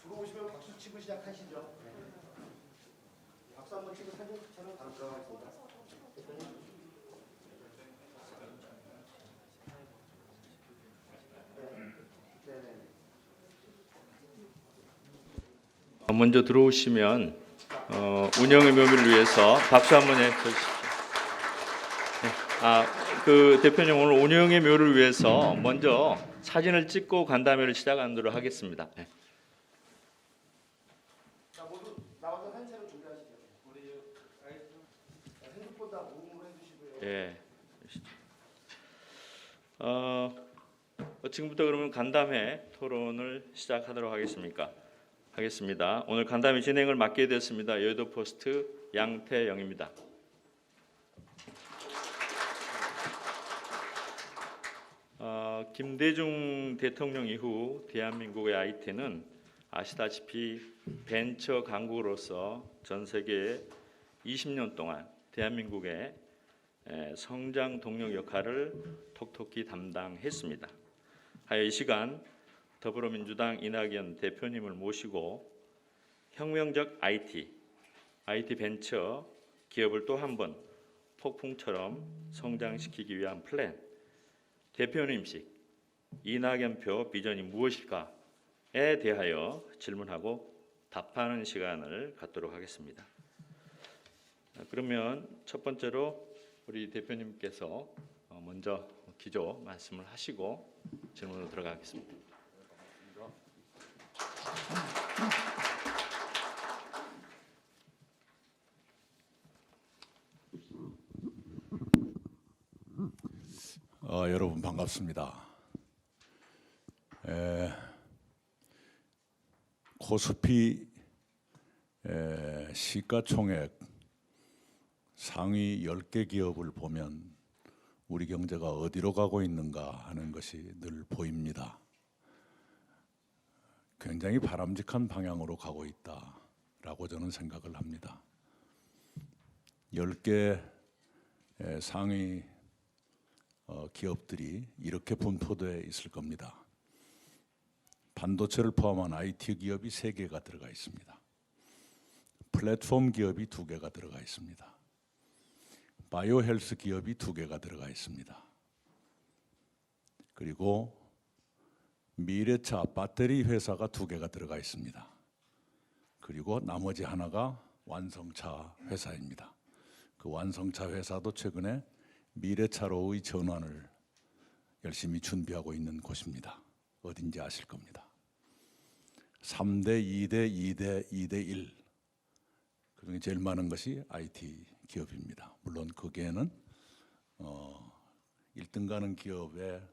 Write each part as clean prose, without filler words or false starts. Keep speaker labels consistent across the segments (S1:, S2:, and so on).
S1: 들어오시면 박수 치고 시작하시죠. 박수 한번 치고 사진 촬영 바로 들어가겠습니다.
S2: 먼저 들어오시면 운영의 묘미를 위해서 박수 한번 해주십시오. 그 대표님 오늘 운영의 묘를 위해서 먼저 사진을 찍고 간담회를 시작하도록 하겠습니다. 네.
S1: 자, 모두 나와서 한 차로 준비하시죠. 우리 핸드폰 다 모음을 해주시고요.
S2: 예. 지금부터 그러면 간담회 토론을 시작하도록 하겠습니다. 오늘 간담회 진행을 맡게 되었습니다. 여의도 포스트 양태영입니다. 김대중 대통령 이후 대한민국의 IT는 아시다시피 벤처 강국으로서 전 세계에 20년 동안 대한민국의 성장 동력 역할을 톡톡히 담당했습니다. 하여 이 시간 더불어민주당 이낙연 대표님을 모시고 혁명적 IT 벤처 기업을 또 한 번 폭풍처럼 성장시키기 위한 플랜, 대표님식 이낙연표 비전이 무엇일까에 대하여 질문하고 답하는 시간을 갖도록 하겠습니다. 그러면 첫 번째로 우리 대표님께서 먼저 기조 말씀을 하시고 질문으로 들어가겠습니다.
S3: 여러분 반갑습니다. 코스피 시가총액 상위 10개 기업을 보면 우리 경제가 어디로 가고 있는가 하는 것이 늘 보입니다. 굉장히 바람직한 방향으로 가고 있다라고 저는 생각을 합니다. 10개 상위 기업들이 이렇게 분포되어 있을 겁니다. 반도체를 포함한 IT 기업이 3개가 들어가 있습니다. 플랫폼 기업이 2개가 들어가 있습니다. 바이오 헬스 기업이 2개가 들어가 있습니다. 그리고 미래차 배터리 회사가 2개가 들어가 있습니다. 그리고 나머지 하나가 완성차 회사입니다. 그 완성차 회사도 최근에 미래차로의 전환을 열심히 준비하고 있는 곳입니다. 어딘지 아실 겁니다. 3대, 2대, 2대, 2대 1. 그중에 제일 많은 것이 IT 기업입니다. 물론 거기에는 1등 가는 기업의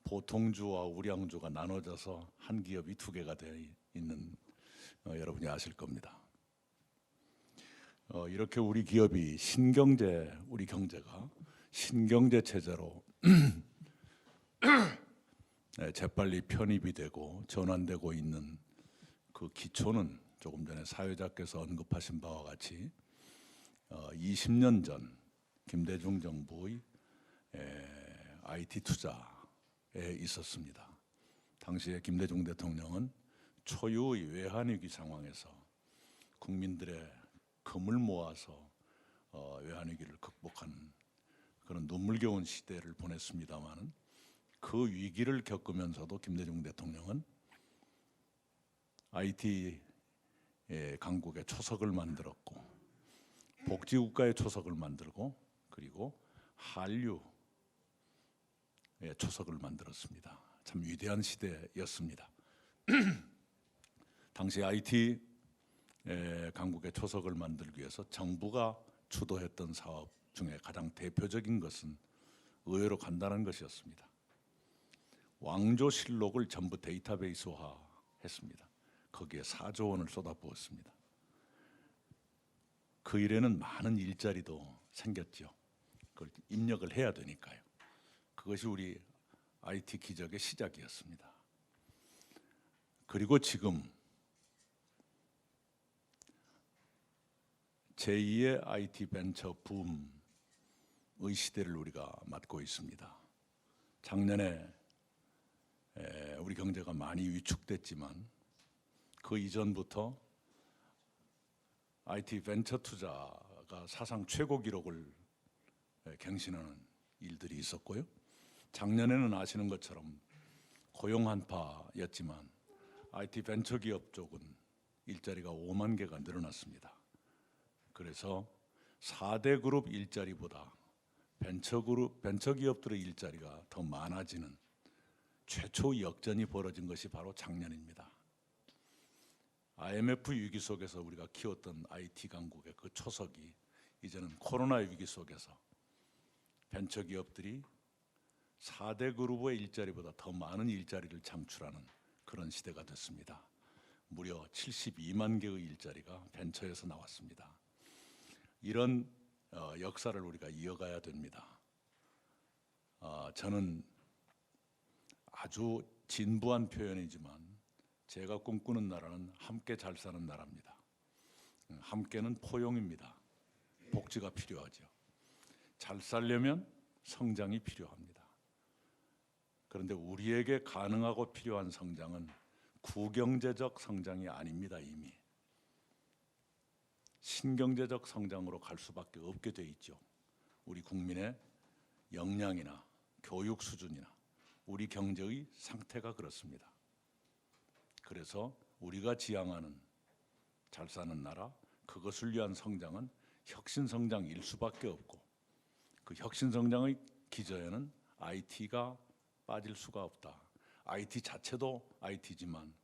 S3: 보통주와 우량주가 나눠져서 한 기업이 2개가 되어 있는 여러분이 아실 겁니다. 이렇게 우리 기업이 우리 경제가 신경제 체제로 재빨리 편입이 되고 전환되고 있는 그 기초는 조금 전에 사회자께서 언급하신 바와 같이 20년 전 김대중 정부의 IT 투자에 있었습니다. 당시에 김대중 대통령은 초유의 외환위기 상황에서 국민들의 금을 모아서 외환위기를 극복한 그런 눈물겨운 시대를 보냈습니다마는 그 위기를 겪으면서도 김대중 대통령은 IT 강국의 초석을 만들었고 복지국가의 초석을 만들고 그리고 한류의 초석을 만들었습니다. 참 위대한 시대였습니다. 당시 IT 강국의 초석을 만들기 위해서 정부가 주도했던 사업 중에 가장 대표적인 것은 의외로 간단한 것이었습니다. 왕조실록을 전부 데이터베이스화했습니다. 거기에 4조 원을 쏟아부었습니다. 그 일에는 많은 일자리도 생겼죠. 그걸 입력을 해야 되니까요. 그것이 우리 IT 기적의 시작이었습니다. 그리고 지금 제2의 IT 벤처 붐의 시대를 우리가 맞고 있습니다. 작년에 우리 경제가 많이 위축됐지만 그 이전부터 IT 벤처 투자가 사상 최고 기록을 갱신하는 일들이 있었고요. 작년에는 아시는 것처럼 고용 한파였지만 IT 벤처 기업 쪽은 일자리가 5만 개가 늘어났습니다. 그래서 4대 그룹 일자리보다 벤처 기업들의 일자리가 더 많아지는 최초 역전이 벌어진 것이 바로 작년입니다. IMF 위기 속에서 우리가 키웠던 IT 강국의 그 초석이 이제는 코로나 위기 속에서 벤처 기업들이 4대 그룹의 일자리보다 더 많은 일자리를 창출하는 그런 시대가 됐습니다. 무려 72만 개의 일자리가 벤처에서 나왔습니다. 이런 역사를 우리가 이어가야 됩니다. 저는 아주 진부한 표현이지만 제가 꿈꾸는 나라는 함께 잘 사는 나라입니다. 함께는 포용입니다. 복지가 필요하죠. 잘 살려면 성장이 필요합니다. 그런데 우리에게 가능하고 필요한 성장은 구경제적 성장이 아닙니다. 이미 신경제적 성장으로 갈 수밖에 없게 돼 있죠. 우리 국민의 역량이나 교육 수준이나 우리 경제의 상태가 그렇습니다. 그래서 우리가 지향하는 잘 사는 나라, 그것을 위한 성장은 혁신 성장일 수밖에 없고 그 혁신 성장의 기저에는 IT가 빠질 수가 없다. IT 자체도 IT지만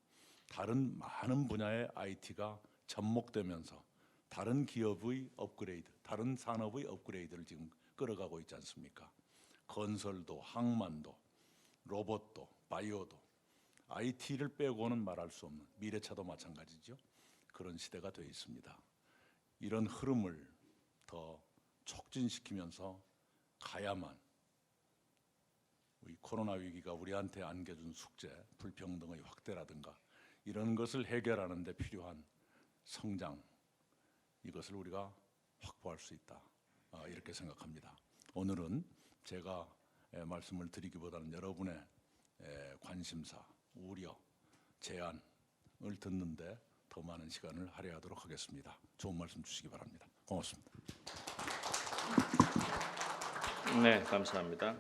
S3: 다른 많은 분야의 IT가 접목되면서 다른 기업의 업그레이드, 다른 산업의 업그레이드를 지금 끌어가고 있지 않습니까? 건설도, 항만도, 로봇도, 바이오도 IT를 빼고는 말할 수 없는 미래차도 마찬가지죠. 그런 시대가 되어 있습니다. 이런 흐름을 더 촉진시키면서 가야만 이 코로나 위기가 우리한테 안겨준 숙제, 불평등의 확대라든가 이런 것을 해결하는 데 필요한 성장, 이것을 우리가 확보할 수 있다. 이렇게 생각합니다. 오늘은 제가 말씀을 드리기보다는 여러분의 관심사, 우려, 제안을 듣는데 더 많은 시간을 할애하도록 하겠습니다. 좋은 말씀 주시기 바랍니다. 고맙습니다.
S2: 네, 감사합니다.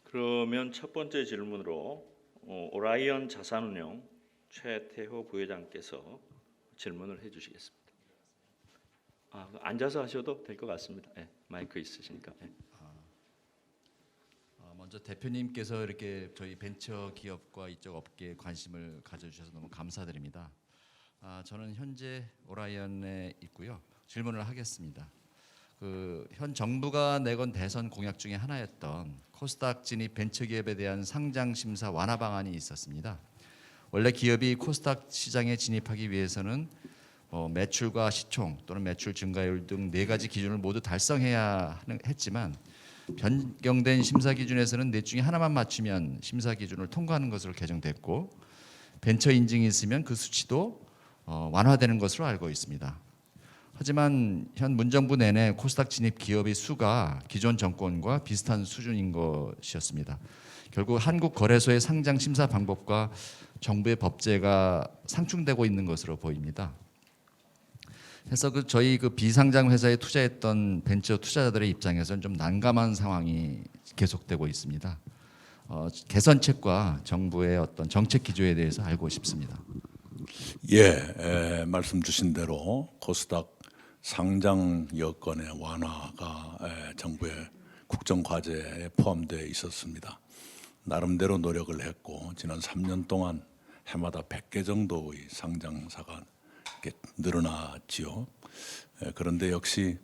S2: 그러면 첫 번째 질문으로 오라이언 자산운용 최태호 부회장께서 질문을 해주시겠습니다. 앉아서 하셔도 될 것 같습니다. 네, 마이크 있으시니까. 네.
S4: 먼저 대표님께서 이렇게 저희 벤처 기업과 이쪽 업계에 관심을 가져주셔서 너무 감사드립니다. 저는 현재 오라이언에 있고요. 질문을 하겠습니다. 현 정부가 내건 대선 공약 중에 하나였던 코스닥 진입 벤처 기업에 대한 상장 심사 완화 방안이 있었습니다. 원래 기업이 코스닥 시장에 진입하기 위해서는 매출과 시총 또는 매출 증가율 등 4가지 기준을 모두 달성해야 했지만 변경된 심사 기준에서는 넷 중에 하나만 맞추면 심사 기준을 통과하는 것으로 개정됐고 벤처 인증이 있으면 그 수치도 완화되는 것으로 알고 있습니다. 하지만 현 문정부 내내 코스닥 진입 기업의 수가 기존 정권과 비슷한 수준인 것이었습니다. 결국 한국거래소의 상장 심사 방법과 정부의 법제가 상충되고 있는 것으로 보입니다. 그래서 저희 비상장 회사에 투자했던 벤처 투자자들의 입장에서는 좀 난감한 상황이 계속되고 있습니다. 개선책과 정부의 어떤 정책 기조에 대해서 알고 싶습니다.
S3: 말씀 주신 대로 코스닥 상장 여건의 완화가 정부의 국정 과제에 포함되어 있었습니다. 나름대로 노력을 했고 지난 3년 동안 해마다 100개 정도의 상장사가 이렇게 늘어났지요. 그런데 역시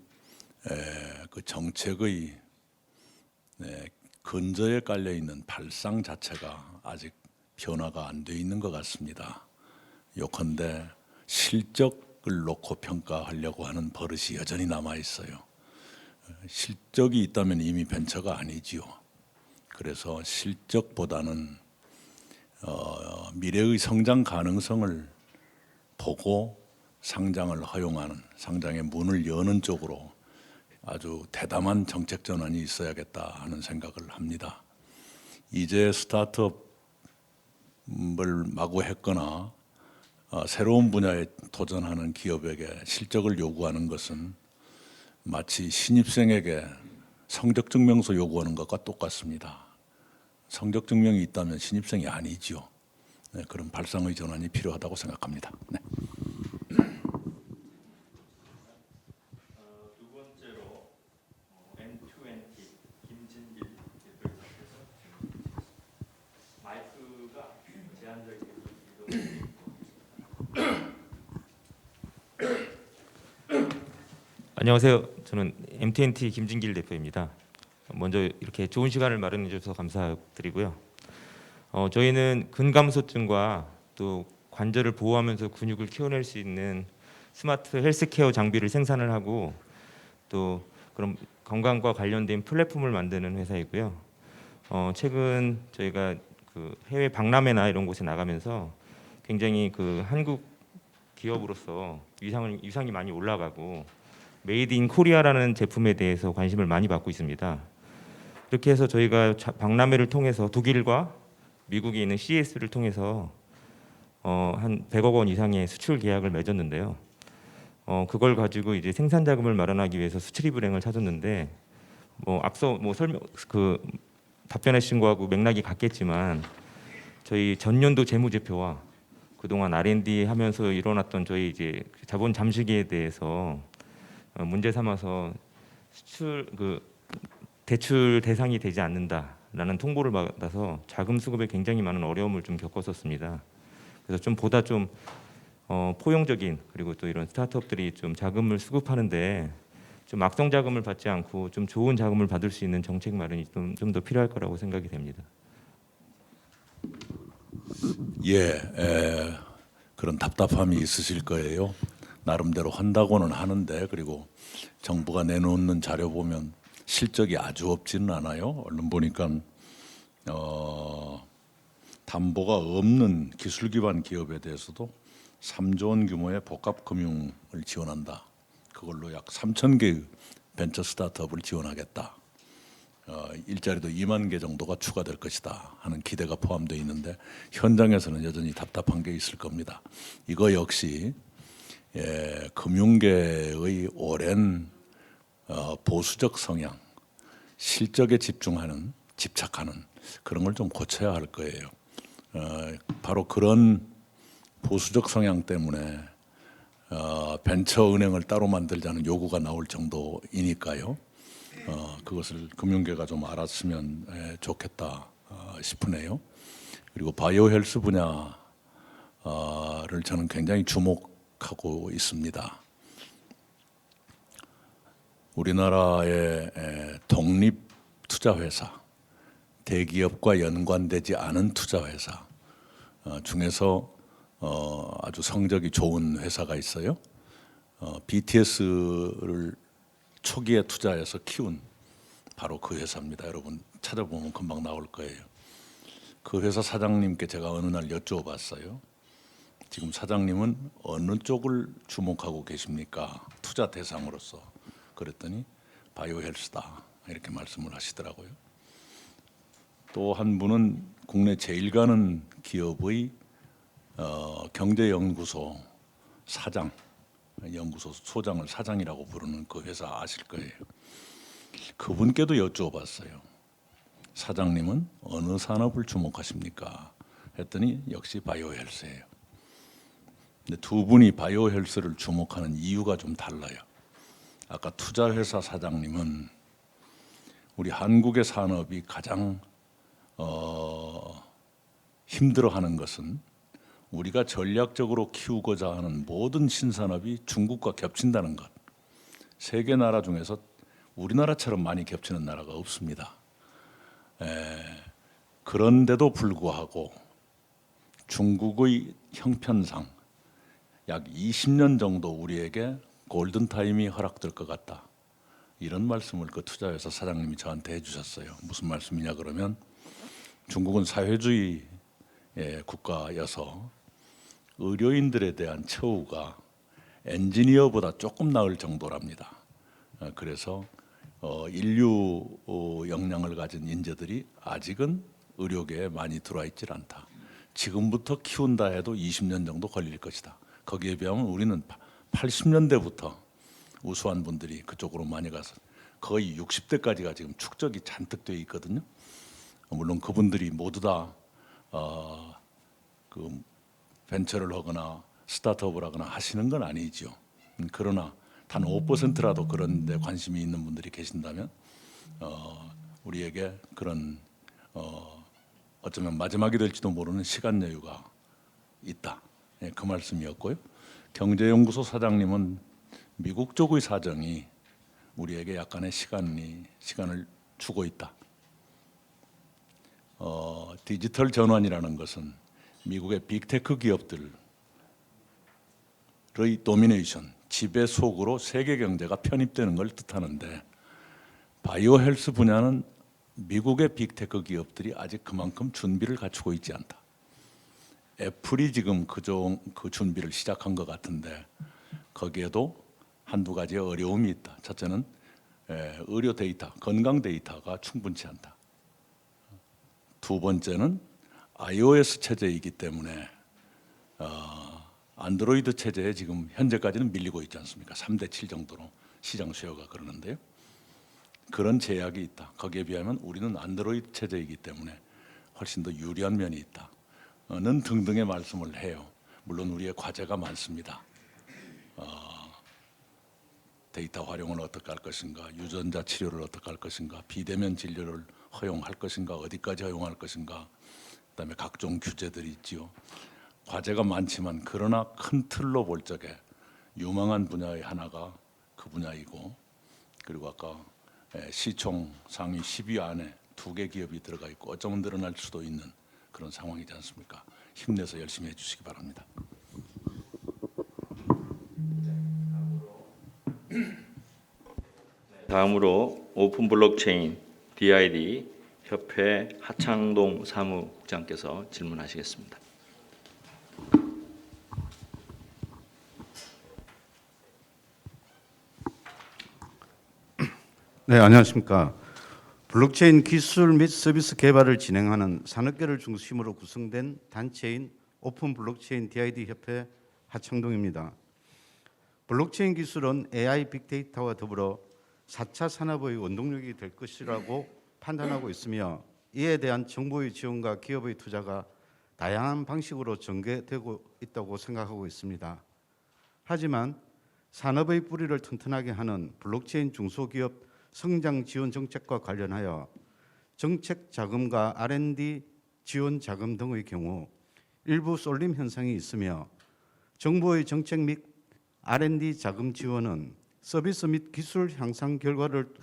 S3: 그 정책의 근저에 깔려 있는 발상 자체가 아직 변화가 안 돼 있는 것 같습니다. 요컨대 실적을 놓고 평가하려고 하는 버릇이 여전히 남아 있어요. 실적이 있다면 이미 벤처가 아니지요. 그래서 실적보다는 미래의 성장 가능성을 보고 상장을 허용하는, 상장의 문을 여는 쪽으로 아주 대담한 정책 전환이 있어야겠다 하는 생각을 합니다. 이제 스타트업을 마구 했거나 새로운 분야에 도전하는 기업에게 실적을 요구하는 것은 마치 신입생에게 성적 증명서 요구하는 것과 똑같습니다. 성적 증명이 있다면 신입생이 아니죠. 네, 그런 발상의 전환이 필요하다고 생각합니다. 네.
S2: 두 번째로 M2NT 김진길 대표님께서 마이크가 제한적인
S5: 안녕하세요. 저는 MTNT 김진길 대표입니다. 먼저 이렇게 좋은 시간을 마련해 주셔서 감사드리고요. 저희는 근감소증과 또 관절을 보호하면서 근육을 키워낼 수 있는 스마트 헬스케어 장비를 생산을 하고 또 그런 건강과 관련된 플랫폼을 만드는 회사이고요. 최근 저희가 그 해외 박람회나 이런 곳에 나가면서 굉장히 그 한국 기업으로서 위상이 많이 올라가고 메이드 인 코리아라는 제품에 대해서 관심을 많이 받고 있습니다. 그렇게 해서 저희가 박람회를 통해서 독일과 미국에 있는 CES를 통해서 한 100억 원 이상의 수출 계약을 맺었는데요. 그걸 가지고 이제 생산 자금을 마련하기 위해서 수출입 은행을 찾았는데 앞서 설명 답변해 주신 거하고 맥락이 같겠지만 저희 전년도 재무제표와 그동안 R&D 하면서 일어났던 저희 이제 자본 잠식에 대해서 문제 삼아서 대출 대상이 되지 않는다라는 통보를 받아서 자금 수급에 굉장히 많은 어려움을 좀 겪었었습니다. 그래서 좀 보다 좀 포용적인 그리고 또 이런 스타트업들이 좀 자금을 수급하는데 좀 악성 자금을 받지 않고 좀 좋은 자금을 받을 수 있는 정책 마련이 좀 더 필요할 거라고 생각이 됩니다.
S3: 예, 그런 답답함이 있으실 거예요. 나름대로 한다고는 하는데 그리고 정부가 내놓는 자료 보면 실적이 아주 없지는 않아요. 얼른 보니까 담보가 없는 기술 기반 기업에 대해서도 3조 원 규모의 복합 금융을 지원한다. 그걸로 약 3,000개의 벤처 스타트업을 지원하겠다. 일자리도 2만 개 정도가 추가될 것이다 하는 기대가 포함되어 있는데 현장에서는 여전히 답답한 게 있을 겁니다. 이거 역시 금융계의 오랜 보수적 성향, 실적에 집착하는 그런 걸 좀 고쳐야 할 거예요. 바로 그런 보수적 성향 때문에 벤처은행을 따로 만들자는 요구가 나올 정도이니까요. 그것을 금융계가 좀 알았으면 좋겠다 싶으네요. 그리고 바이오 헬스 분야를 저는 굉장히 주목하고 있습니다. 우리나라의 독립 투자회사, 대기업과 연관되지 않은 투자회사 중에서 아주 성적이 좋은 회사가 있어요. BTS를 초기에 투자해서 키운 바로 그 회사입니다. 여러분 찾아보면 금방 나올 거예요. 그 회사 사장님께 제가 어느 날 여쭤봤어요. 지금 사장님은 어느 쪽을 주목하고 계십니까? 투자 대상으로서. 그랬더니 바이오 헬스다 이렇게 말씀을 하시더라고요. 또 한 분은 국내 제일 가는 기업의 경제연구소 사장, 연구소 소장을 사장이라고 부르는 그 회사 아실 거예요. 그분께도 여쭤봤어요. 사장님은 어느 산업을 주목하십니까? 했더니 역시 바이오 헬스예요. 근데 두 분이 바이오 헬스를 주목하는 이유가 좀 달라요. 아까 투자회사 사장님은 우리 한국의 산업이 가장 힘들어하는 것은 우리가 전략적으로 키우고자 하는 모든 신산업이 중국과 겹친다는 것. 세계 나라 중에서 우리나라처럼 많이 겹치는 나라가 없습니다. 그런데도 불구하고 중국의 형편상 약 20년 정도 우리에게 골든타임이 허락될 것 같다. 이런 말씀을 그 투자회사 사장님이 저한테 해주셨어요. 무슨 말씀이냐 그러면 중국은 사회주의 국가여서 의료인들에 대한 처우가 엔지니어보다 조금 나을 정도랍니다. 그래서 인류 역량을 가진 인재들이 아직은 의료계에 많이 들어와 있질 않다. 지금부터 키운다 해도 20년 정도 걸릴 것이다. 거기에 비하면 우리는 80년대부터 우수한 분들이 그쪽으로 많이 가서 거의 60대까지가 지금 축적이 잔뜩 돼 있거든요. 물론 그분들이 모두 다 그 벤처를 하거나 스타트업을 하거나 하시는 건 아니죠. 그러나 단 5%라도 그런 데 관심이 있는 분들이 계신다면 우리에게 그런 어쩌면 마지막이 될지도 모르는 시간 여유가 있다. 예, 그 말씀이었고요. 경제연구소 사장님은 미국 쪽의 사정이 우리에게 약간의 시간을 주고 있다. 디지털 전환이라는 것은 미국의 빅테크 기업들의 도미네이션, 지배 속으로 세계 경제가 편입되는 걸 뜻하는데 바이오 헬스 분야는 미국의 빅테크 기업들이 아직 그만큼 준비를 갖추고 있지 않다. 애플이 지금 그 준비를 시작한 것 같은데 거기에도 한두 가지의 어려움이 있다. 첫째는 의료 데이터, 건강 데이터가 충분치 않다. 두 번째는 iOS 체제이기 때문에 안드로이드 체제에 지금 현재까지는 밀리고 있지 않습니까? 3대 7 정도로 시장 수요가 그러는데요. 그런 제약이 있다. 거기에 비하면 우리는 안드로이드 체제이기 때문에 훨씬 더 유리한 면이 있다. 는 등등의 말씀을 해요. 물론 우리의 과제가 많습니다. 데이터 활용을 어떻게 할 것인가, 유전자 치료를 어떻게 할 것인가, 비대면 진료를 허용할 것인가, 어디까지 허용할 것인가, 그다음에 각종 규제들이 있지요. 과제가 많지만 그러나 큰 틀로 볼 적에 유망한 분야의 하나가 그 분야이고, 그리고 아까 시총 상위 10위 안에 2개 기업이 들어가 있고 어쩌면 늘어날 수도 있는 그런 상황이지 않습니까? 힘내서 열심히 해주시기 바랍니다.
S2: 다음으로 오픈 블록체인 DID 협회 하창동 사무국장께서 질문하시겠습니다.
S6: 네, 안녕하십니까. 블록체인 기술 및 서비스 개발을 진행하는 산업계를 중심으로 구성된 단체인 오픈 블록체인 DID 협회 하창동입니다. 블록체인 기술은 AI 빅데이터와 더불어 4차 산업의 원동력이 될 것이라고 판단하고 있으며 이에 대한 정부의 지원과 기업의 투자가 다양한 방식으로 전개되고 있다고 생각하고 있습니다. 하지만 산업의 뿌리를 튼튼하게 하는 블록체인 중소기업 성장 지원 정책과 관련하여 정책 자금과 R&D 지원 자금 등의 경우 일부 쏠림 현상이 있으며 정부의 정책 및 R&D 자금 지원은 서비스 및 기술 향상 결과를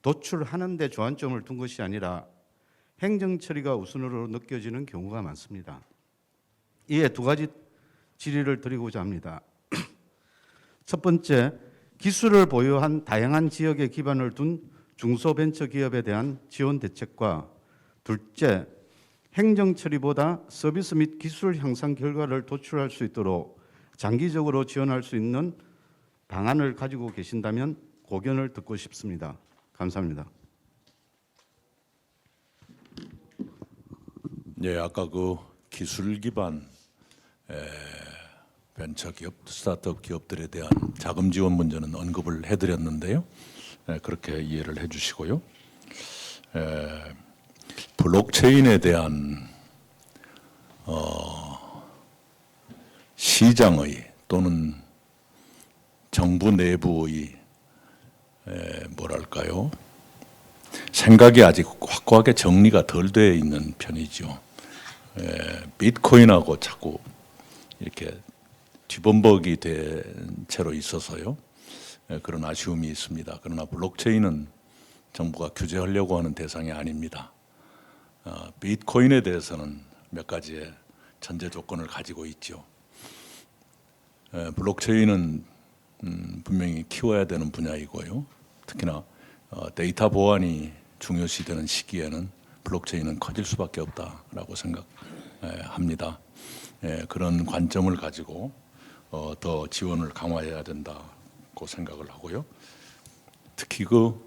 S6: 도출하는 데 주안점을 둔 것이 아니라 행정 처리가 우선으로 느껴지는 경우가 많습니다. 이에 두 가지 질의를 드리고자 합니다. 첫 번째, 기술을 보유한 다양한 지역에 기반을 둔 중소벤처기업에 대한 지원 대책과 둘째, 행정 처리보다 서비스 및 기술 향상 결과를 도출할 수 있도록 장기적으로 지원할 수 있는 방안을 가지고 계신다면 고견을 듣고 싶습니다. 감사합니다.
S3: 네, 아까 그 기술 기반 벤처기업, 스타트업 기업들에 대한 자금 지원 문제는 언급을 해드렸는데요. 그렇게 이해를 해주시고요. 블록체인에 대한 시장의 또는 정부 내부의 뭐랄까요? 생각이 아직 확고하게 정리가 덜 돼 있는 편이죠. 비트코인하고 자꾸 이렇게 뒤범벅이 된 채로 있어서요. 그런 아쉬움이 있습니다. 그러나 블록체인은 정부가 규제하려고 하는 대상이 아닙니다. 비트코인에 대해서는 몇 가지의 전제 조건을 가지고 있죠. 블록체인은 분명히 키워야 되는 분야이고요. 특히나 데이터 보안이 중요시되는 시기에는 블록체인은 커질 수밖에 없다라고 생각합니다. 그런 관점을 가지고 더 지원을 강화해야 된다고 생각을 하고요. 특히 그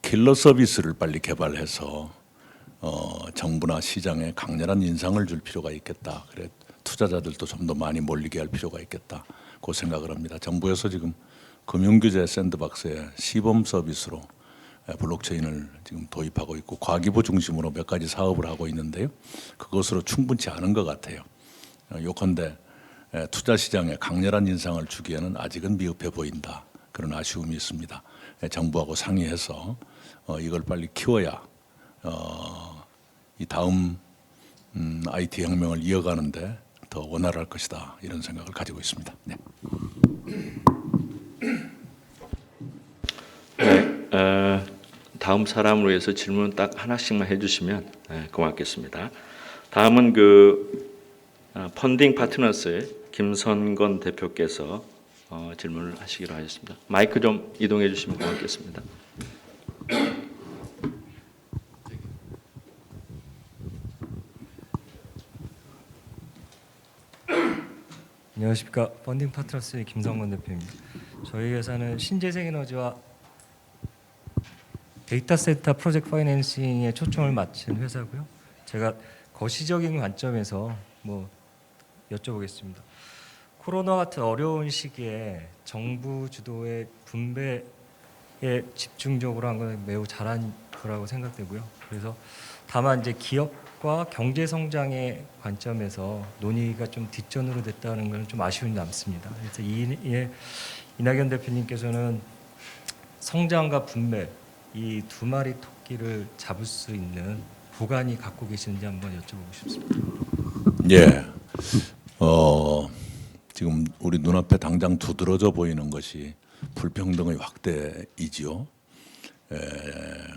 S3: 킬러 서비스를 빨리 개발해서 정부나 시장에 강렬한 인상을 줄 필요가 있겠다. 그래 투자자들도 좀 더 많이 몰리게 할 필요가 있겠다고 생각을 합니다. 정부에서 지금 금융규제 샌드박스의 시범 서비스로 블록체인을 지금 도입하고 있고 과기부 중심으로 몇 가지 사업을 하고 있는데요. 그것으로 충분치 않은 것 같아요. 요컨대 투자 시장에 강렬한 인상을 주기에는 아직은 미흡해 보인다. 그런 아쉬움이 있습니다. 정부하고 상의해서 이걸 빨리 키워야 이 다음 IT 혁명을 이어가는데 더 원활할 것이다. 이런 생각을 가지고 있습니다. 네.
S2: 다음 사람으로 해서 질문 딱 하나씩만 해주시면 고맙겠습니다. 다음은 그 펀딩 파트너스의 김선건 대표께서 질문을 하시기로 하셨습니다. 마이크 좀 이동해 주시면 고맙겠습니다.
S7: 안녕하십니까. 펀딩 파트너스의 김성건 대표입니다. 저희 회사는 신재생 에너지와 데이터 센터 프로젝트 파이낸싱에 초점을 맞춘 회사고요. 제가 거시적인 관점에서 여쭤보겠습니다. 코로나 같은 어려운 시기에 정부 주도의 분배에 집중적으로 한 건 매우 잘한 거라고 생각되고요. 그래서 다만 이제 기업과 경제 성장의 관점에서 논의가 좀 뒷전으로 됐다는 건 좀 아쉬움이 남습니다. 그래서 이낙연 대표님께서는 성장과 분배 이 두 마리 토끼를 잡을 수 있는 보관이 갖고 계시는지 한번 여쭤보고 싶습니다.
S3: 예. 지금 우리 눈앞에 당장 두드러져 보이는 것이 불평등의 확대이지요.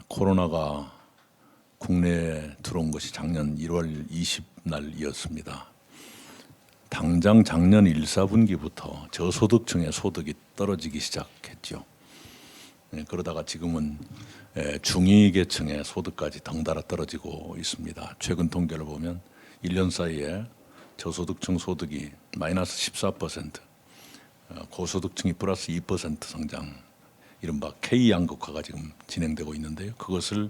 S3: 코로나가 국내에 들어온 것이 작년 1월 20날이었습니다. 당장 작년 1, 4분기부터 저소득층의 소득이 떨어지기 시작했죠. 그러다가 지금은 중위 계층의 소득까지 덩달아 떨어지고 있습니다. 최근 통계를 보면 1년 사이에 저소득층 소득이 마이너스 14%, 고소득층이 플러스 2% 성장, 이른바 K양극화가 지금 진행되고 있는데요. 그것을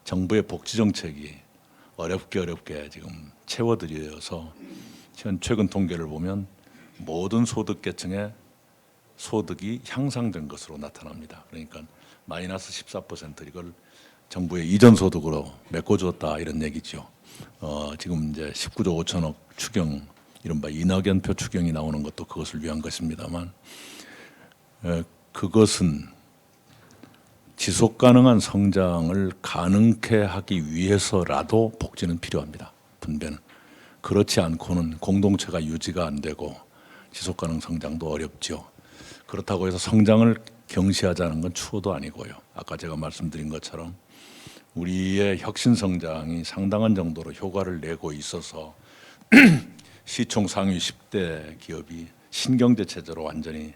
S3: 정부의 복지 정책이 어렵게 지금 채워드려서 최근 통계를 보면 모든 소득 계층의 소득이 향상된 것으로 나타납니다. 그러니까 마이너스 14% 이걸 정부의 이전 소득으로 메꿔주었다 이런 얘기죠. 지금 이제 19조 5천억 추경, 이른바 이낙연표 추경이 나오는 것도 그것을 위한 것입니다만, 그것은 지속 가능한 성장을 가능케 하기 위해서라도 복지는 필요합니다. 분배는. 그렇지 않고는 공동체가 유지가 안 되고 지속 가능 성장도 어렵죠. 그렇다고 해서 성장을 경시하자는 건 추호도 아니고요. 아까 제가 말씀드린 것처럼 우리의 혁신 성장이 상당한 정도로 효과를 내고 있어서 시총 상위 10대 기업이 신경제 체제로 완전히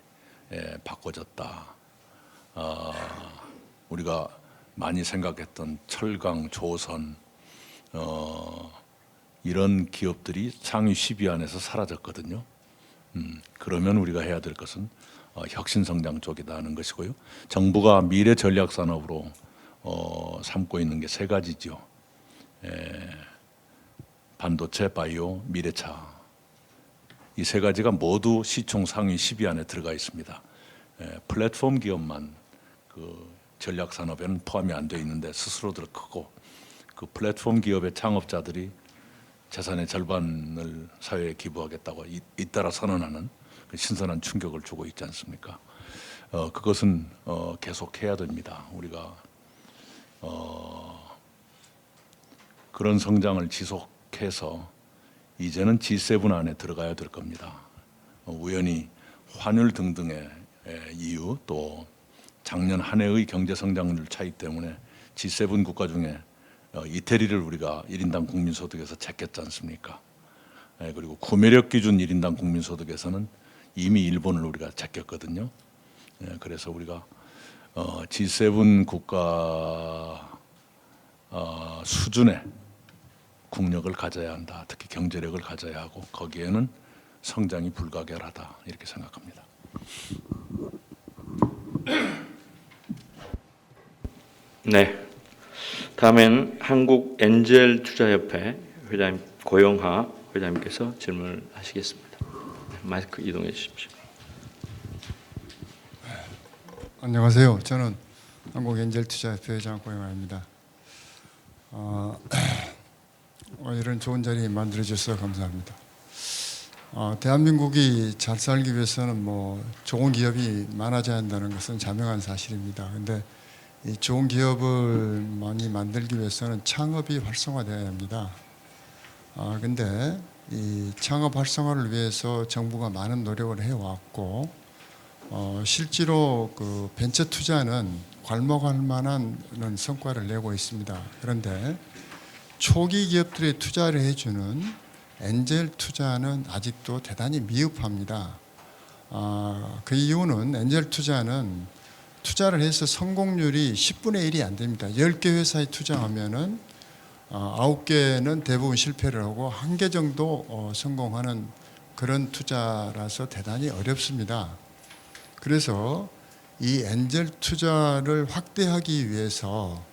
S3: 바꿔졌다. 우리가 많이 생각했던 철강, 조선 이런 기업들이 상위 10위 안에서 사라졌거든요. 그러면 우리가 해야 될 것은 혁신 성장 쪽이다 하는 것이고요. 정부가 미래 전략 산업으로 삼고 있는 게 세 가지죠. 반도체, 바이오, 미래차. 이 세 가지가 모두 시총 상위 10위 안에 들어가 있습니다. 플랫폼 기업만 그 전략 산업에는 포함이 안 돼 있는데 스스로들 크고, 그 플랫폼 기업의 창업자들이 재산의 절반을 사회에 기부하겠다고 잇따라 선언하는 그 신선한 충격을 주고 있지 않습니까? 그것은 계속 해야 됩니다. 우리가 그런 성장을 지속해서 이제는 G7 안에 들어가야 될 겁니다. 우연히 환율 등등의 이유, 또 작년 한 해의 경제 성장률 차이 때문에 G7 국가 중에 이태리를 우리가 1인당 국민소득에서 제꼈지 않습니까? 그리고 구매력 기준 1인당 국민소득에서는 이미 일본을 우리가 제꼈거든요. 그래서 우리가 G7 국가 수준의 국력을 가져야 한다. 특히 경제력을 가져야 하고, 거기에는 성장이 불가결하다 이렇게 생각합니다.
S2: 네. 다음엔 한국엔젤투자협회 회장님 고영하 회장님께서 질문을 하시겠습니다. 마이크 이동해 주십시오.
S8: 안녕하세요. 저는 한국엔젤투자협회 회장 고영하입니다. 이런 좋은 자리 만들어 주셔서 감사합니다. 대한민국이 잘 살기 위해서는 뭐 좋은 기업이 많아져야 한다는 것은 자명한 사실입니다. 그런데 이 좋은 기업을 많이 만들기 위해서는 창업이 활성화되어야 합니다. 근데 이 창업 활성화를 위해서 정부가 많은 노력을 해왔고, 실제로 그 벤처 투자는 괄목할 만한 성과를 내고 있습니다. 그런데 초기 기업들에 투자를 해주는 엔젤 투자는 아직도 대단히 미흡합니다. 그 이유는 엔젤 투자는 투자를 해서 성공률이 10분의 1이 안 됩니다. 10개 회사에 투자하면은 9개는 대부분 실패를 하고 1개 정도 성공하는 그런 투자라서 대단히 어렵습니다. 그래서 이 엔젤 투자를 확대하기 위해서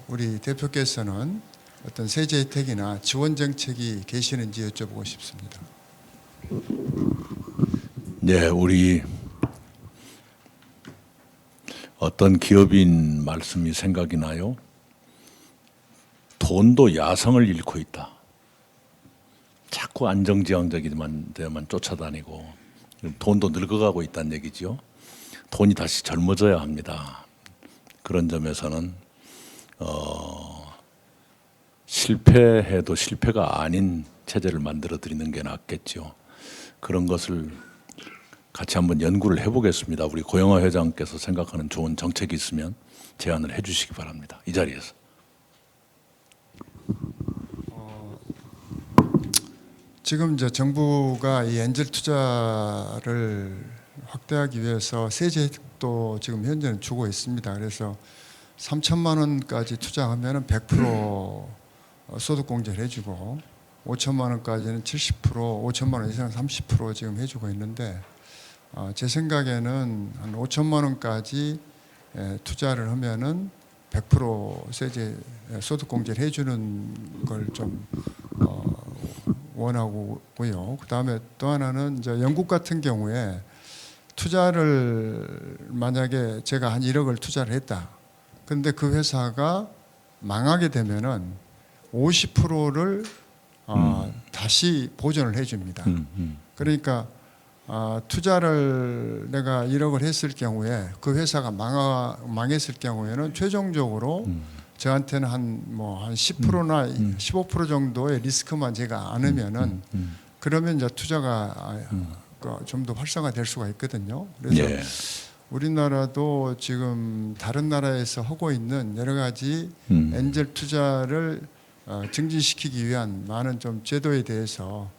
S8: 우리 대표께서는 어떤 세제 혜택이나 지원 정책이 계시는지 여쭤보고 싶습니다.
S3: 네, 우리 어떤 기업인 말씀이 생각이 나요. 돈도 야성을 잃고 있다. 자꾸 안정지향적인 데만 쫓아다니고 돈도 늙어가고 있다는 얘기죠. 돈이 다시 젊어져야 합니다. 그런 점에서는 실패해도 실패가 아닌 체제를 만들어 드리는 게 낫겠죠. 그런 것을 같이 한번 연구를 해보겠습니다. 우리 고영하 회장께서 생각하는 좋은 정책이 있으면 제안을 해주시기 바랍니다. 이 자리에서.
S8: 지금 이제 정부가 이 엔젤 투자를 확대하기 위해서 세제 혜택도 지금 현재는 주고 있습니다. 그래서 3천만 원까지 투자하면 100% 소득 공제를 해주고 5천만 원까지는 70%, 5천만 원 이상 30% 지금 해주고 있는데 제 생각에는 한 5천만 원까지 투자를 하면은 100% 세제 소득 공제를 해주는 걸 좀 원하고요. 그 다음에 또 하나는 이제 영국 같은 경우에 투자를 만약에 제가 한 1억을 투자를 했다. 그런데 그 회사가 망하게 되면은 50%를 다시 보전을 해줍니다. 그러니까 투자를 내가 1억을 했을 경우에 그 회사가 망했을 경우에는 최종적으로 저한테는 한 10%나 15% 정도의 리스크만 제가 안으면은 그러면 이제 투자가 좀 더 활성화될 수가 있거든요. 그래서
S3: 예.
S8: 우리나라도 지금 다른 나라에서 하고 있는 여러 가지 엔젤 투자를 증진시키기 위한 많은 좀 제도에 대해서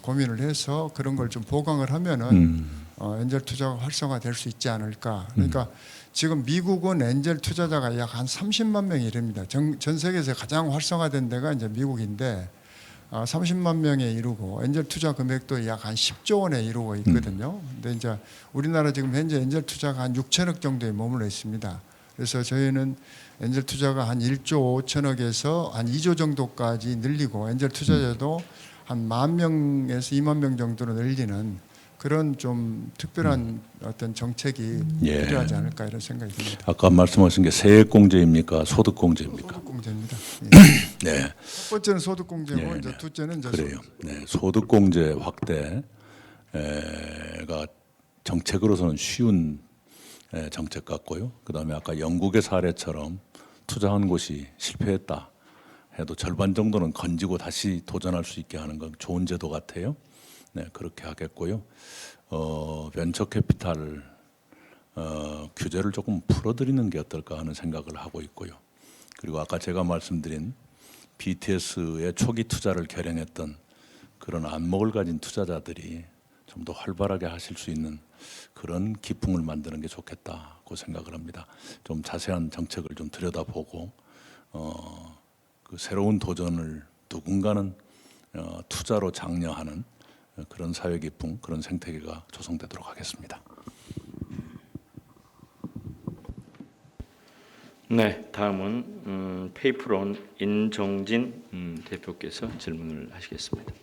S8: 고민을 해서 그런 걸 좀 보강을 하면은 엔젤 투자가 활성화될 수 있지 않을까. 그러니까 지금 미국은 엔젤 투자자가 약 한 30만 명이 이릅니다. 전 세계에서 가장 활성화된 데가 이제 미국인데 30만 명에 이르고 엔젤 투자 금액도 약 한 10조 원에 이르고 있거든요. 근데 이제 우리나라 지금 현재 엔젤 투자가 한 6천억 정도에 머물러 있습니다. 그래서 저희는 엔젤 투자가 한 1조 5천억에서 한 2조 정도까지 늘리고 엔젤 투자자도 한 10,000명에서 20,000명 정도로 늘리는 그런 좀 특별한 어떤 정책이
S3: 예.
S8: 필요하지 않을까 이런 생각이 듭니다.
S3: 아까 말씀하신 게 세액공제입니까? 소득공제입니까?
S8: 소득공제입니다. 예.
S3: 네.
S8: 첫 번째는 소득공제고
S3: 예,
S8: 이제
S3: 네.
S8: 둘째는 이제
S3: 그래요. 네, 소득공제 확대가 정책으로서는 쉬운 정책 같고요. 그다음에 아까 영국의 사례처럼 투자한 곳이 실패했다 해도 절반 정도는 건지고 다시 도전할 수 있게 하는 건 좋은 제도 같아요. 네, 그렇게 하겠고요. 벤처 캐피탈 규제를 조금 풀어드리는 게 어떨까 하는 생각을 하고 있고요. 그리고 아까 제가 말씀드린 BTS의 초기 투자를 결행했던 그런 안목을 가진 투자자들이 좀 더 활발하게 하실 수 있는 그런 기풍을 만드는 게 좋겠다고 생각을 합니다. 좀 자세한 정책을 좀 들여다보고 그 새로운 도전을 누군가는 투자로 장려하는 그런 사회 깊은 그런 생태계가 조성되도록 하겠습니다.
S2: 네, 다음은 페이프론 인정진 대표께서 질문을 하시겠습니다.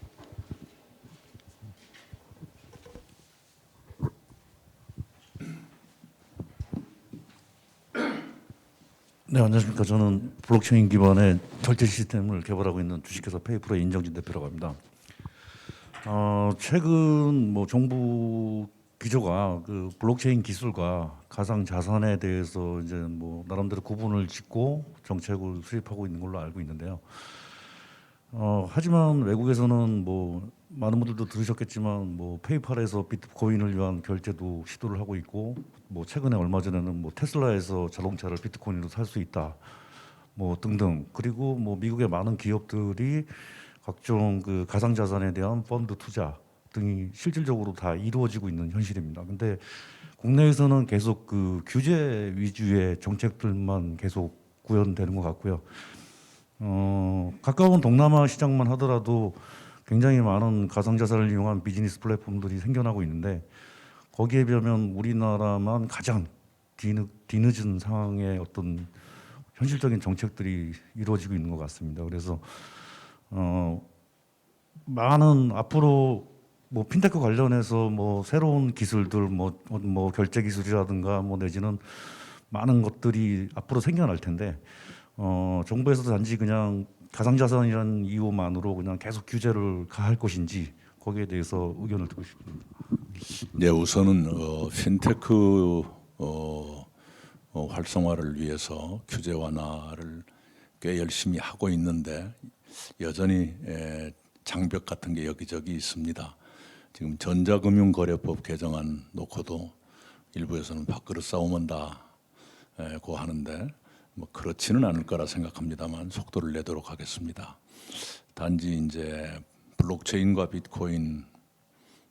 S9: 네, 안녕하십니까. 저는 블록체인 기반의 결제 시스템을 개발하고 있는 주식회사 페이프로의 인정진 대표라고 합니다. 최근 뭐 정부 기조가 그 블록체인 기술과 가상 자산에 대해서 이제 뭐 나름대로 구분을 짓고 정책을 수립하고 있는 걸로 알고 있는데요. 하지만 외국에서는 뭐 많은 분들도 들으셨겠지만 뭐 페이팔에서 비트코인을 위한 결제도 시도를 하고 있고, 뭐 최근에 얼마 전에는 뭐 테슬라에서 자동차를 비트코인으로 살 수 있다, 뭐 등등. 그리고 뭐 미국의 많은 기업들이 각종 그 가상 자산에 대한 펀드 투자 등이 실질적으로 다 이루어지고 있는 현실입니다. 근데 국내에서는 계속 그 규제 위주의 정책들만 계속 구현되는 것 같고요. 가까운 동남아 시장만 하더라도 굉장히 많은 가상자산을 이용한 비즈니스 플랫폼들이 생겨나고 있는데, 거기에 비하면 우리나라만 가장 뒤늦은 상황의 어떤 현실적인 정책들이 이루어지고 있는 것 같습니다. 그래서 많은 앞으로 뭐 핀테크 관련해서 뭐 새로운 기술들, 뭐 결제 기술이라든가 뭐 내지는 많은 것들이 앞으로 생겨날 텐데, 정부에서도 단지 그냥 가상자산이라는 이유만으로 그냥 계속 규제를 가할 것인지, 거기에 대해서 의견을 듣고 싶습니다.
S3: 네, 우선은 핀테크 활성화를 위해서 규제 완화를 꽤 열심히 하고 있는데 여전히 장벽 같은 게 여기저기 있습니다. 지금 전자금융거래법 개정안 놓고도 일부에서는 밥그릇 싸움한다고 하는데 뭐 그렇지는 않을 거라 생각합니다만 속도를 내도록 하겠습니다. 단지 이제 블록체인과 비트코인,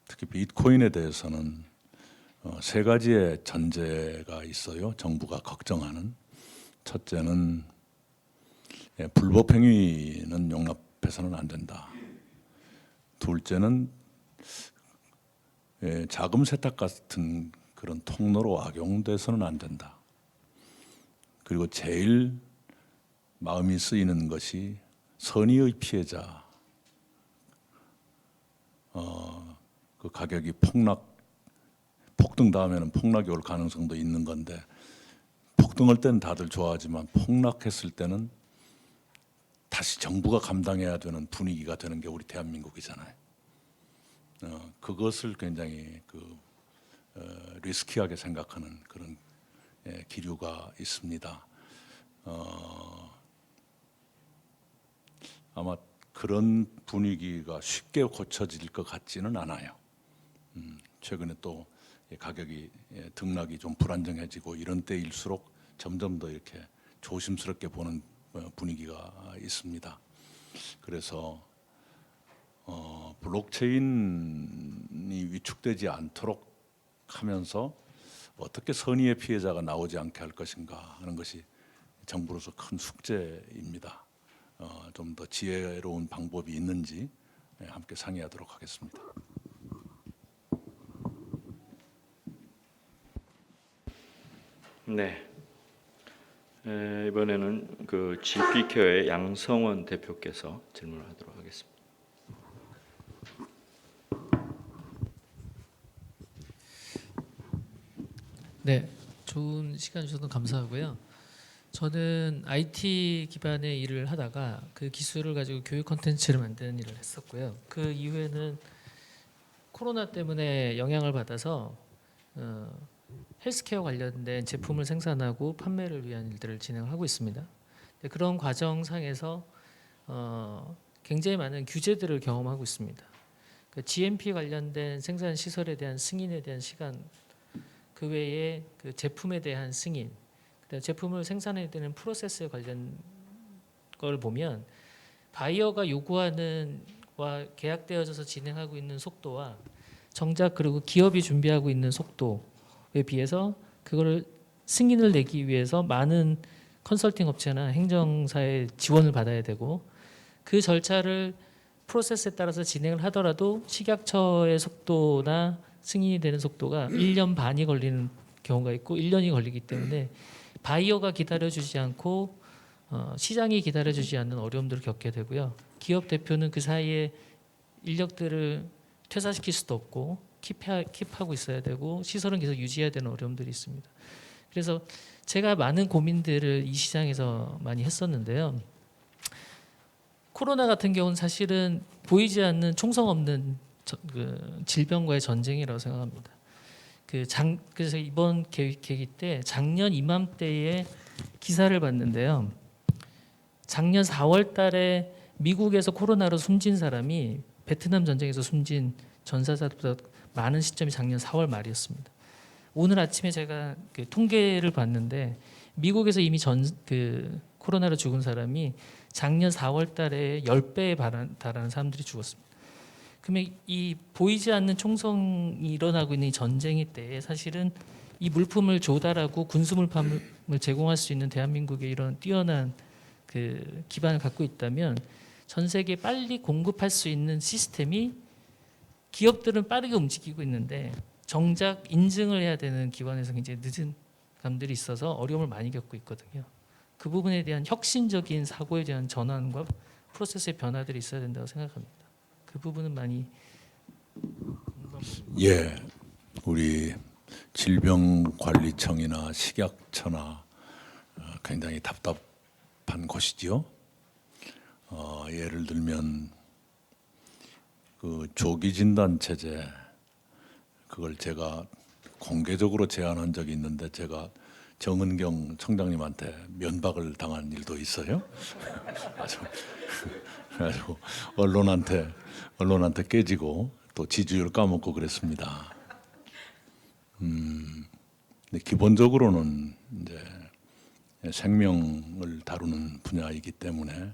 S3: 특히 비트코인에 대해서는 세 가지의 전제가 있어요. 정부가 걱정하는. 첫째는 불법 행위는 용납해서는 안 된다. 둘째는 자금 세탁 같은 그런 통로로 악용돼서는 안 된다. 그리고 제일 마음이 쓰이는 것이 선의의 피해자, 그 가격이 폭등 다음에는 폭락이 올 가능성도 있는 건데, 폭등할 때는 다들 좋아하지만 폭락했을 때는 다시 정부가 감당해야 되는 분위기가 되는 게 우리 대한민국이잖아요. 그것을 굉장히 리스키하게 생각하는 그런 기류가 있습니다. 아마 그런 분위기가 쉽게 고쳐질 것 같지는 않아요. 최근에 또 가격이 등락이 좀 불안정해지고 이런 때일수록 점점 더 이렇게 조심스럽게 보는 분위기가 있습니다. 그래서 블록체인이 위축되지 않도록 하면서 어떻게 선의의 피해자가 나오지 않게 할 것인가 하는 것이 정부로서 큰 숙제입니다. 좀 더 지혜로운 방법이 있는지 함께 상의하도록 하겠습니다.
S2: 네. 이번에는 그 GP케어의 양성원 대표께서 질문을 하도록 하겠습니다.
S10: 네, 좋은 시간 주셔서 감사하고요. 저는 IT 기반의 일을 하다가 그 기술을 가지고 교육 콘텐츠를 만드는 일을 했었고요. 그 이후에는 코로나 때문에 영향을 받아서 헬스케어 관련된 제품을 생산하고 판매를 위한 일들을 진행하고 있습니다. 그런 과정상에서 굉장히 많은 규제들을 경험하고 있습니다. 그 GMP 관련된 생산 시설에 대한 승인에 대한 시간, 그 외에 그 제품에 대한 승인, 그다음에 제품을 생산해야 되는 프로세스에 관련 걸 보면 바이어가 요구하는 와 계약되어져서 진행하고 있는 속도와 정작 그리고 기업이 준비하고 있는 속도에 비해서 그거를 승인을 내기 위해서 많은 컨설팅 업체나 행정사의 지원을 받아야 되고, 그 절차를 프로세스에 따라서 진행을 하더라도 식약처의 속도나 승인이 되는 속도가 1년 반이 걸리는 경우가 있고 1년이 걸리기 때문에 바이오가 기다려주지 않고 시장이 기다려주지 않는 어려움들을 겪게 되고요. 기업 대표는 그 사이에 인력들을 퇴사시킬 수도 없고 킵하고 있어야 되고 시설은 계속 유지해야 되는 어려움들이 있습니다. 그래서 제가 많은 고민들을 이 시장에서 많이 했었는데요. 코로나 같은 경우는 사실은 보이지 않는 총성 없는 그 질병과의 전쟁이라고 생각합니다. 그래서 이번 계기 때 작년 이맘때에 기사를 봤는데요. 작년 4월 달에 미국에서 코로나로 숨진 사람이 베트남 전쟁에서 숨진 전사자보다 많은 시점이 작년 4월 말이었습니다. 오늘 아침에 제가 그 통계를 봤는데 미국에서 이미 코로나로 죽은 사람이 작년 4월 달에 10배에 달하는 사람들이 죽었습니다. 그러면 이 보이지 않는 총성이 일어나고 있는 이 전쟁의 때에 사실은 이 물품을 조달하고 군수 물품을 제공할 수 있는 대한민국의 이런 뛰어난 그 기반을 갖고 있다면 전 세계에 빨리 공급할 수 있는 시스템이 기업들은 빠르게 움직이고 있는데 정작 인증을 해야 되는 기관에서 굉장히 늦은 감들이 있어서 어려움을 많이 겪고 있거든요. 그 부분에 대한 혁신적인 사고에 대한 전환과 프로세스의 변화들이 있어야 된다고 생각합니다. 그 부분은 많이
S3: 예, 우리 질병관리청이나 식약처나 굉장히 답답한 곳이지요. 예를 들면 그 조기 진단 체제 그걸 제가 공개적으로 제안한 적이 있는데 제가 정은경 청장님한테 면박을 당한 일도 있어요. 그래가지고 언론한테 깨지고 또 지지율 까먹고 그랬습니다. 근데 기본적으로는 이제 생명을 다루는 분야이기 때문에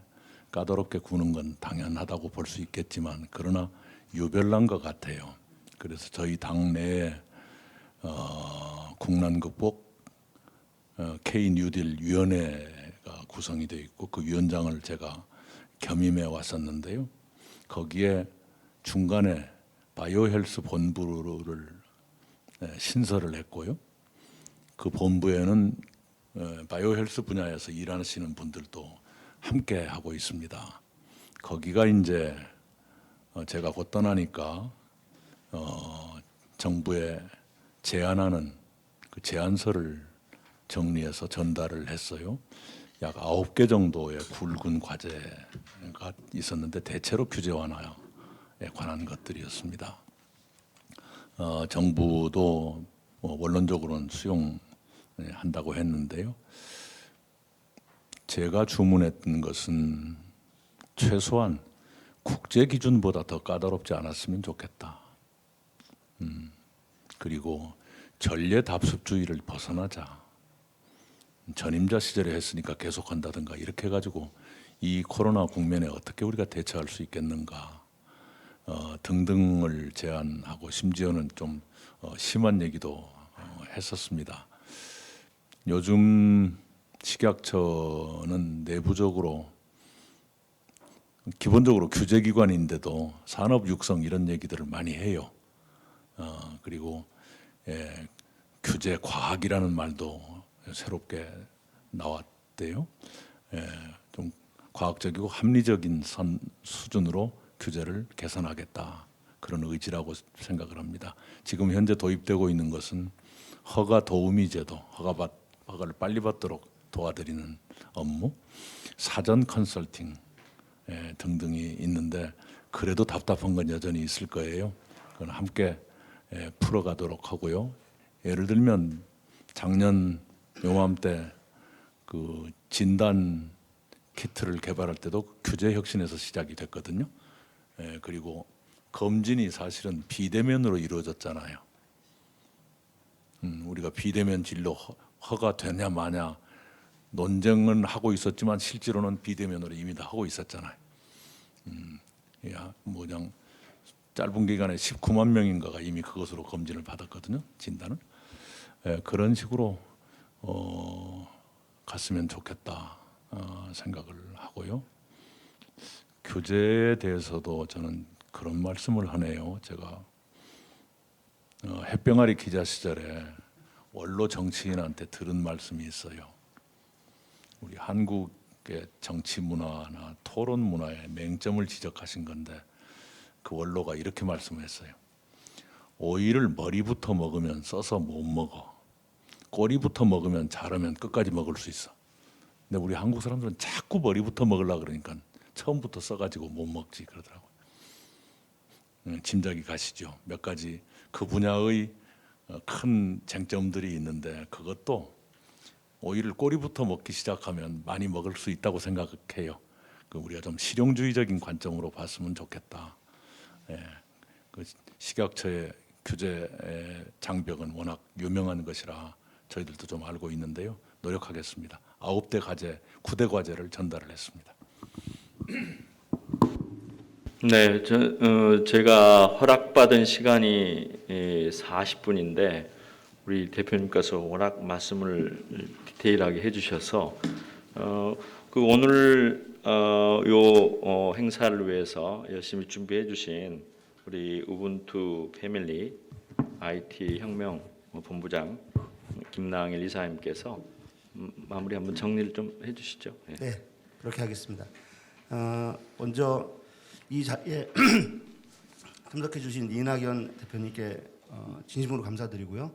S3: 까다롭게 구는 건 당연하다고 볼 수 있겠지만 그러나 유별난 것 같아요. 그래서 저희 당내에 국난 극복 K 뉴딜 위원회가 구성이 되어 있고 그 위원장을 제가 겸임해 왔었는데요. 거기에 중간에 바이오 헬스 본부를 신설을 했고요. 그 본부에는 바이오 헬스 분야에서 일하시는 분들도 함께 하고 있습니다. 거기가 이제 제가 곧 떠나니까 정부에 제안하는 그 제안서를 정리해서 전달을 했어요. 약 9개 정도의 굵은 과제가 있었는데 대체로 규제 완화에 관한 것들이었습니다. 정부도 원론적으로는 수용한다고 했는데요. 제가 주문했던 것은 최소한 국제 기준보다 더 까다롭지 않았으면 좋겠다. 그리고 전례 답습주의를 벗어나자. 전임자 시절에 했으니까 계속한다든가 이렇게 해가지고 이 코로나 국면에 어떻게 우리가 대처할 수 있겠는가 등등을 제안하고 심지어는 좀 심한 얘기도 했었습니다. 요즘 식약처는 내부적으로 기본적으로 규제기관인데도 산업 육성 이런 얘기들을 많이 해요. 그리고 규제 과학이라는 말도 새롭게 나왔대요. 좀 과학적이고 합리적인 수준으로 규제를 개선하겠다 그런 의지라고 생각을 합니다. 지금 현재 도입되고 있는 것은 허가 도우미 제도, 허가를 빨리 받도록 도와드리는 업무, 사전 컨설팅 등등이 있는데 그래도 답답한 건 여전히 있을 거예요. 그건 함께 풀어가도록 하고요. 예를 들면 작년 요맘때 그 진단 키트를 개발할 때도 규제 혁신에서 시작이 됐거든요. 그리고 검진이 사실은 비대면으로 이루어졌잖아요. 우리가 비대면 진료 허가되냐 마냐 논쟁은 하고 있었지만 실제로는 비대면으로 이미 다 하고 있었잖아요. 뭐 그냥 짧은 기간에 19만 명인가가 이미 그것으로 검진을 받았거든요. 진단은. 그런 식으로 갔으면 좋겠다 생각을 하고요. 규제에 대해서도 저는 그런 말씀을 하네요. 제가 햇병아리 기자 시절에 원로 정치인한테 들은 말씀이 있어요. 우리 한국의 정치 문화나 토론 문화의 맹점을 지적하신 건데 그 원로가 이렇게 말씀했어요. 오이를 머리부터 먹으면 써서 못 먹어. 꼬리부터 먹으면 잘하면 끝까지 먹을 수 있어. 근데 우리 한국 사람들은 자꾸 머리부터 먹으려고 그러니까 처음부터 써가지고 못 먹지 그러더라고요. 짐작이 가시죠. 몇 가지 그 분야의 큰 쟁점들이 있는데 그것도 오이를 꼬리부터 먹기 시작하면 많이 먹을 수 있다고 생각해요. 우리가 좀 실용주의적인 관점으로 봤으면 좋겠다. 그 식약처의 규제 장벽은 워낙 유명한 것이라 저희들도 좀 알고 있는데요. 노력하겠습니다. 9대 과제, 9대 과제를 전달을 했습니다.
S2: 네, 제가 허락받은 시간이 40분인데 우리 대표님께서 워낙 말씀을 디테일하게 해주셔서 그 오늘 행사를 위해서 열심히 준비해주신 우리 우분투 패밀리 IT 혁명 본부장 김나일 이사님께서 마무리 한번 정리를 좀 해주시죠. 네.
S1: 네, 그렇게 하겠습니다. 먼저 이 자리에 참석해 주신 이낙연 대표님께 진심으로 감사드리고요.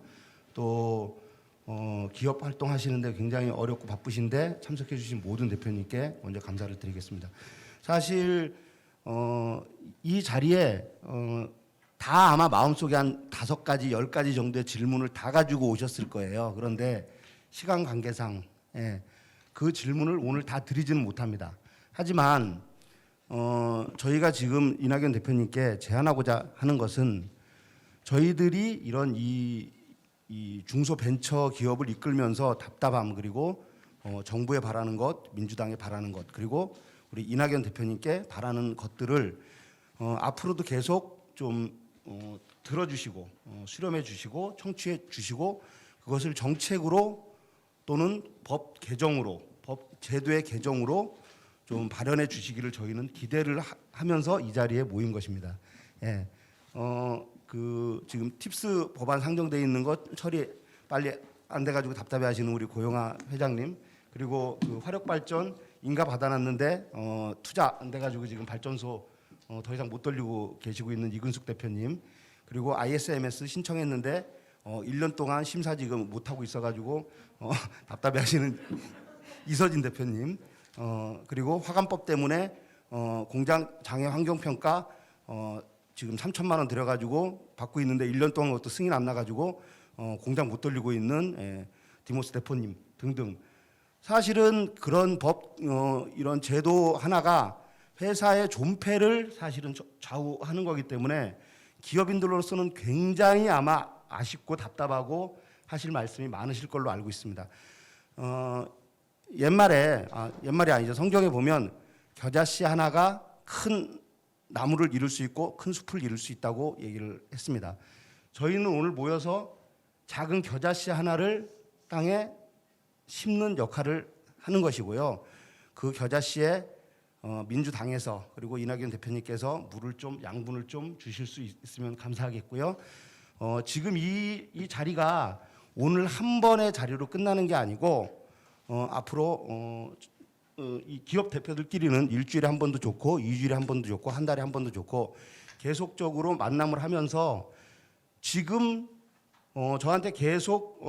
S1: 또 기업 활동하시는데 굉장히 어렵고 바쁘신데 참석해 주신 모든 대표님께 먼저 감사를 드리겠습니다. 사실 이 자리에 다 아마 마음속에 한 5가지, 10가지 정도의 질문을 다 가지고 오셨을 거예요. 그런데 시간 관계상 그 질문을 오늘 다 드리지는 못합니다. 하지만 저희가 지금 이낙연 대표님께 제안하고자 하는 것은 저희들이 이런 이 중소벤처 기업을 이끌면서 답답함 그리고 정부에 바라는 것, 민주당에 바라는 것 그리고 우리 이낙연 대표님께 바라는 것들을 앞으로도 계속 좀 들어주시고 수렴해 주시고 청취해 주시고 그것을 정책으로 또는 법 개정으로 법 제도의 개정으로 좀 발현해 주시기를 저희는 기대를 하면서 이 자리에 모인 것입니다. 예. 그 지금 팁스 법안 상정돼 있는 것 처리 빨리 안 돼 가지고 답답해하시는 우리 고영아 회장님 그리고 그 화력발전 인가 받아놨는데 투자 안 돼 가지고 지금 발전소 더 이상 못 돌리고 계시고 있는 이근숙 대표님 그리고 ISMS 신청했는데 1년 동안 심사 지금 못 하고 있어가지고 답답해하시는 이서진 대표님 그리고 화관법 때문에 공장 장애 환경 평가 지금 3천만 원 들여가지고 받고 있는데 1년 동안 그것도 승인 안 나가지고 공장 못 돌리고 있는 디모스 대표님 등등 사실은 그런 법 이런 제도 하나가 회사의 존폐를 사실은 좌우하는 거기 때문에 기업인들로서는 굉장히 아마 아쉽고 답답하고 하실 말씀이 많으실 걸로 알고 있습니다. 옛말이 아니죠. 성경에 보면 겨자씨 하나가 큰 나무를 이룰 수 있고 큰 숲을 이룰 수 있다고 얘기를 했습니다. 저희는 오늘 모여서 작은 겨자씨 하나를 땅에 심는 역할을 하는 것이고요. 그 겨자씨에 민주당에서 그리고 이낙연 대표님께서 물을 좀 양분을 좀 주실 수 있으면 감사하겠고요. 지금 이 자리가 오늘 한 번의 자리로 끝나는 게 아니고 앞으로 이 기업 대표들끼리는 일주일에 한 번도 좋고 2주일에 한 번도 좋고 한 달에 한 번도 좋고 계속적으로 만남을 하면서 지금 저한테 계속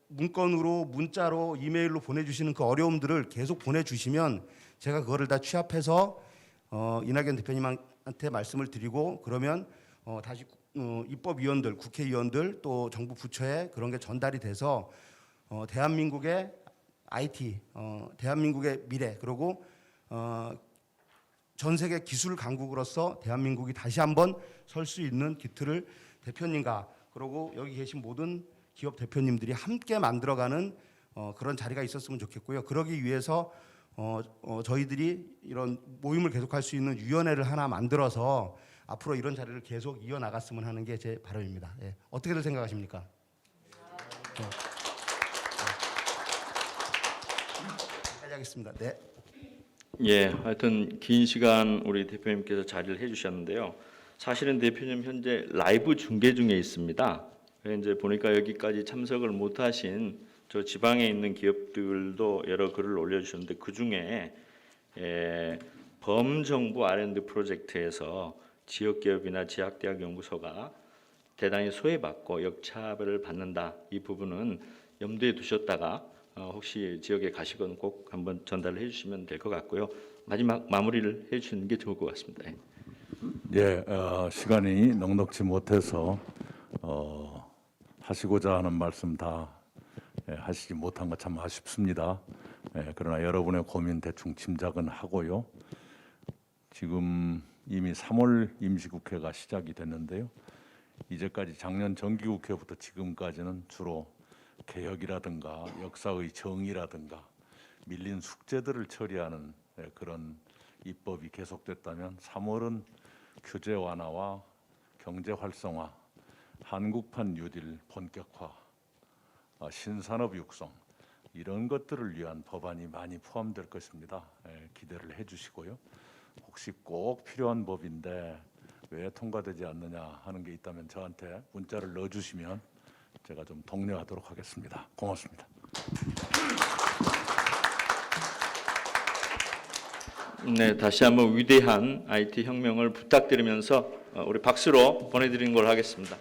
S1: 문건으로 문자로 이메일로 보내주시는 그 어려움들을 계속 보내주시면 제가 그거를 다 취합해서 이낙연 대표님한테 말씀을 드리고 그러면 다시 입법위원들, 국회의원들 또 정부 부처에 그런 게 전달이 돼서 대한민국의 IT, 대한민국의 미래 그리고 전 세계 기술 강국으로서 대한민국이 다시 한번 설 수 있는 기틀을 대표님과 그리고 여기 계신 모든 기업 대표님들이 함께 만들어가는 그런 자리가 있었으면 좋겠고요. 그러기 위해서 저희들이 이런 모임을 계속할 수 있는 위원회를 하나 만들어서 앞으로 이런 자리를 계속 이어나갔으면 하는 게 제 바람입니다. 예. 어떻게들 생각하십니까? 하겠습니다. 네.
S2: 예, 하여튼 긴 시간 우리 대표님께서 자리를 해주셨는데요. 사실은 대표님 현재 라이브 중계 중에 있습니다. 그래서 이제 보니까 여기까지 참석을 못하신 저 지방에 있는 기업들도 여러 글을 올려주셨는데 그 중에 범정부 R&D 프로젝트에서 지역 기업이나 지역대학 연구소가 대단히 소외받고 역차별을 받는다. 이 부분은 염두에 두셨다가 혹시 지역에 가시건 꼭 한번 전달을 해주시면 될 것 같고요. 마지막 마무리를 해주시는 게 좋을 것 같습니다.
S3: 예, 시간이 넉넉지 못해서 하시고자 하는 말씀 다 하시지 못한 것 참 아쉽습니다. 그러나 여러분의 고민 대충 짐작은 하고요. 지금 이미 3월 임시국회가 시작이 됐는데요. 이제까지 작년 정기국회부터 지금까지는 주로 개혁이라든가 역사의 정의라든가 밀린 숙제들을 처리하는 그런 입법이 계속됐다면 3월은 규제 완화와 경제 활성화, 한국판 뉴딜 본격화, 신산업 육성 이런 것들을 위한 법안이 많이 포함될 것입니다. 기대를 해주시고요. 혹시 꼭 필요한 법인데 왜 통과되지 않느냐 하는 게 있다면 저한테 문자를 넣어주시면 제가 좀 독려하도록 하겠습니다. 고맙습니다.
S2: 네, 다시 한번 위대한 IT 혁명을 부탁드리면서 우리 박수로 보내드리는 걸 하겠습니다.